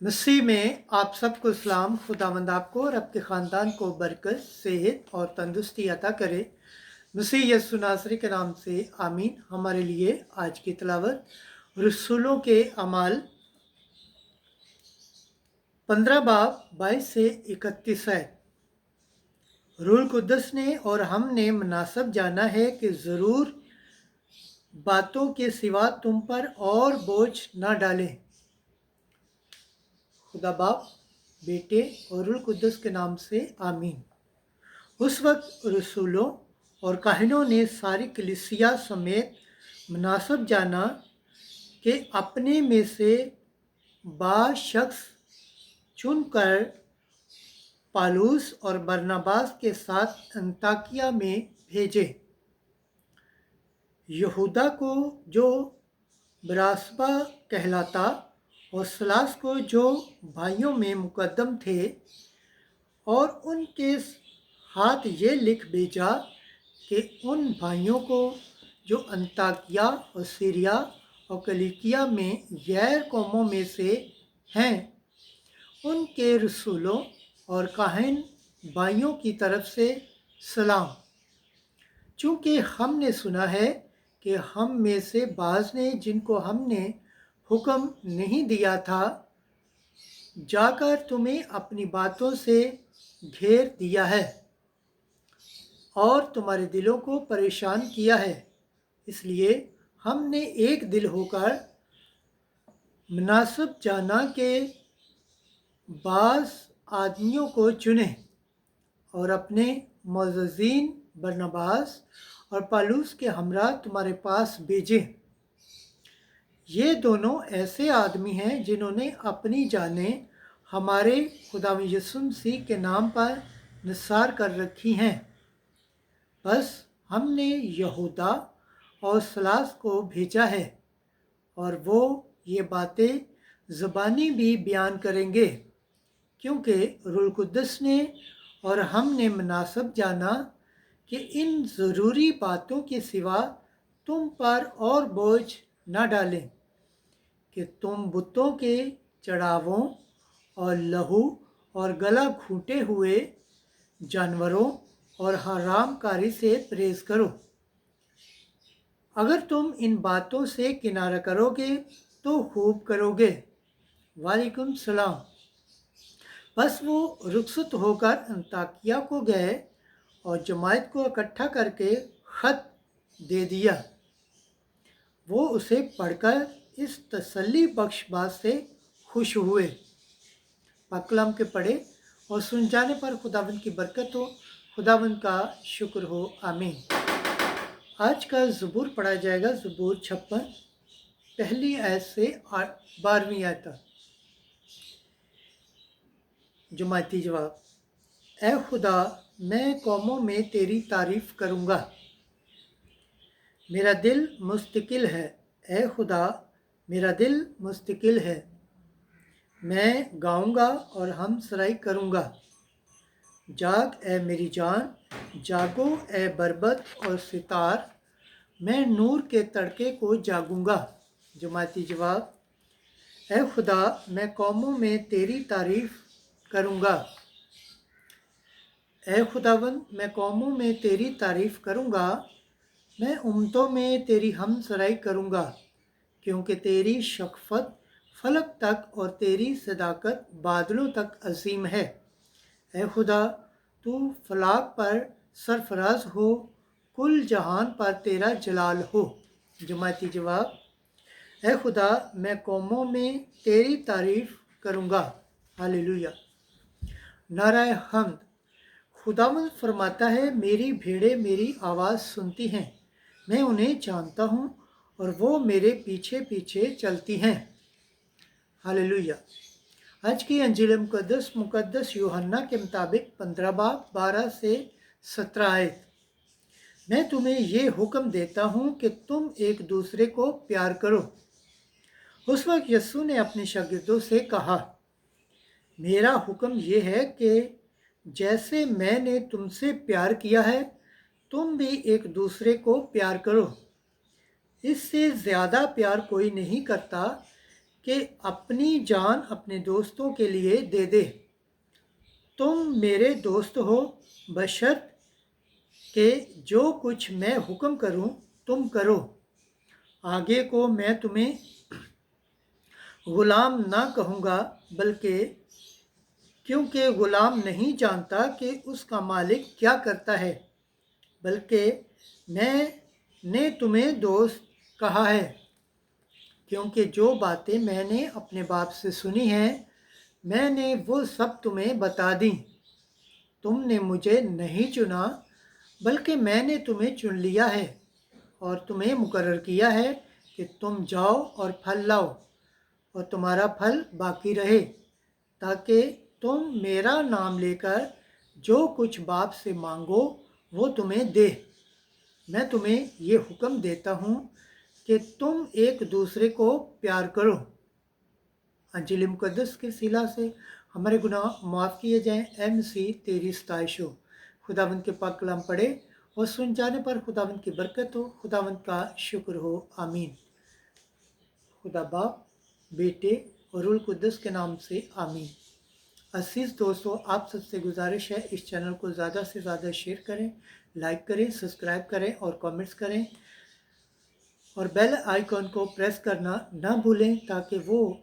मसीह में आप सबको सलाम। खुदावंद आपको और आपके ख़ानदान को बरकत, सेहत और तंदुरुस्ती अता करे। मसीह यीशु नासरी के नाम से आमीन। हमारे लिए आज की तिलावत रसूलों के अमाल 15 बाब 22 से 31 है। रूल कुद्दस ने और हमने मुनासब जाना है कि ज़रूर बातों के सिवा तुम पर और बोझ न डालें। खुदा बाप, बेटे और रूल कुद्दस के नाम से आमीन। उस वक्त रसूलों और काहिनों ने सारी कलीसिया समेत मुनासब जाना कि अपने में से बाज़ शख्स चुनकर पालूस और बरनबास के साथ अंताकिया में भेजे। यहूदा को जो बरासबा कहलाता और सलास को जो भाइयों में मुकद्दम थे, और उनके हाथ ये लिख भेजा कि उन भाइयों को जो अंताकिया और सीरिया और किलिकिया में गैर कौमों में से हैं, उनके रसूलों और काहिन भाइयों की तरफ से सलाम। चूँकि हमने सुना है कि हम में से बाज़ ने, जिनको हमने हुक्म नहीं दिया था, जाकर तुम्हें अपनी बातों से घेर दिया है और तुम्हारे दिलों को परेशान किया है। इसलिए हमने एक दिल होकर मुनासिब जाना के बाज़ आदमियों को चुने और अपने मोअज़्ज़ीन बरनबास और पालूस के हमरा तुम्हारे पास भेजे। ये दोनों ऐसे आदमी हैं जिन्होंने अपनी जानें हमारे खुदा यीशु मसीह के नाम पर निसार कर रखी हैं। बस हमने यहूदा और सलास को भेजा है और वो ये बातें ज़बानी भी बयान करेंगे, क्योंकि रूह कुद्दस ने और हमने मुनासब जाना कि इन ज़रूरी बातों के सिवा तुम पर और बोझ न डालें कि तुम बुतों के चढ़ावों और लहू और गला घूंटे हुए जानवरों और हरामकारी से परहेज करो। अगर तुम इन बातों से किनारा करोगे तो खूब करोगे। वालेकुम सलाम। बस वो रुखसत होकर अंताकिया को गए और जमायत को इकट्ठा करके ख़त दे दिया। वो उसे पढ़कर इस तसल्ली बख्श बात से खुश हुए। पाक कलाम के पढ़े और सुन जाने पर खुदावंद की बरकत हो, खुदावंद का शुक्र हो। आमीन। आज का ज़बूर पढ़ा जाएगा, ज़बूर 56, पहली आयत से 12वीं आयत तक। जमायती जवाब: ए खुदा, मैं कौमों में तेरी तारीफ़ करूँगा। मेरा दिल मुस्तकिल है। ए खुदा, मेरा दिल मुस्तकिल है। मैं गाऊँगा और हम सराई करूँगा। जाग ए मेरी जान, जागो ए बरबत और सितार, मैं नूर के तड़के को जागूँगा। जमाती जवाब: ए खुदा, मैं कौमों में तेरी तारीफ़ करूँगा। ए खुदावंद, मैं कौमों में तेरी तारीफ़ करूँगा। मैं उम्मतों में तेरी हमसराई करूँगा, क्योंकि तेरी शफ़क़त फलक तक और तेरी सदाकत बादलों तक अज़ीम है। ए खुदा, तू फलाक पर सरफराज हो, कुल जहान पर तेरा जलाल हो। जमाती जवाब: ए खुदा, मैं कौमों में तेरी तारीफ़ करूँगा। हालेलुया। नाराए हम्द। खुदावंद फरमाता है, मेरी भेड़ें मेरी आवाज़ सुनती हैं, मैं उन्हें जानता हूँ और वो मेरे पीछे पीछे चलती हैं। हालेलुया। आज की अंजील मुकद्दस यूहन्ना के मुताबिक 15 बाब 12 से 17 आयत। मैं तुम्हें ये हुक्म देता हूँ कि तुम एक दूसरे को प्यार करो। उस वक्त यीशु ने अपने शागिर्दों से कहा, मेरा हुक्म ये है कि जैसे मैंने तुमसे प्यार किया है, तुम भी एक दूसरे को प्यार करो। इससे ज़्यादा प्यार कोई नहीं करता کہ اپنی جان اپنے دوستوں کے لیے دے دے۔ تم میرے دوست ہو بشرط کہ جو کچھ میں حکم کروں تم کرو۔ آگے کو میں تمہیں غلام نہ کہوں گا، بلکہ کیونکہ غلام نہیں جانتا کہ اس کا مالک کیا کرتا ہے، بلکہ میں نے تمہیں دوست کہا ہے، کیونکہ جو باتیں میں نے اپنے باپ سے سنی ہیں میں نے وہ سب تمہیں بتا دیں۔ تم نے مجھے نہیں چنا، بلکہ میں نے تمہیں چن لیا ہے اور تمہیں مقرر کیا ہے کہ تم جاؤ اور پھل لاؤ اور تمہارا پھل باقی رہے، تاکہ تم میرا نام لے کر جو کچھ باپ سے مانگو وہ تمہیں دے۔ میں تمہیں یہ حکم دیتا ہوں کہ تم ایک دوسرے کو پیار کرو۔ انجیل مقدس کے سلا سے ہمارے گناہ معاف کیے جائیں۔ اے مسیح تیری ستائش ہو۔ خداوند کے پاک کلام پڑھے اور سن جانے پر خداوند کی برکت ہو۔ خداوند کا شکر ہو، آمین۔ خدا باپ، بیٹے اور روح القدس کے نام سے آمین۔ عزیز دوستو، آپ سب سے گزارش ہے اس چینل کو زیادہ سے زیادہ شیئر کریں، لائک کریں، سبسکرائب کریں اور کامنٹس کریں، اور بیل آئیکن کو پریس کرنا نہ بھولیں تاکہ وہ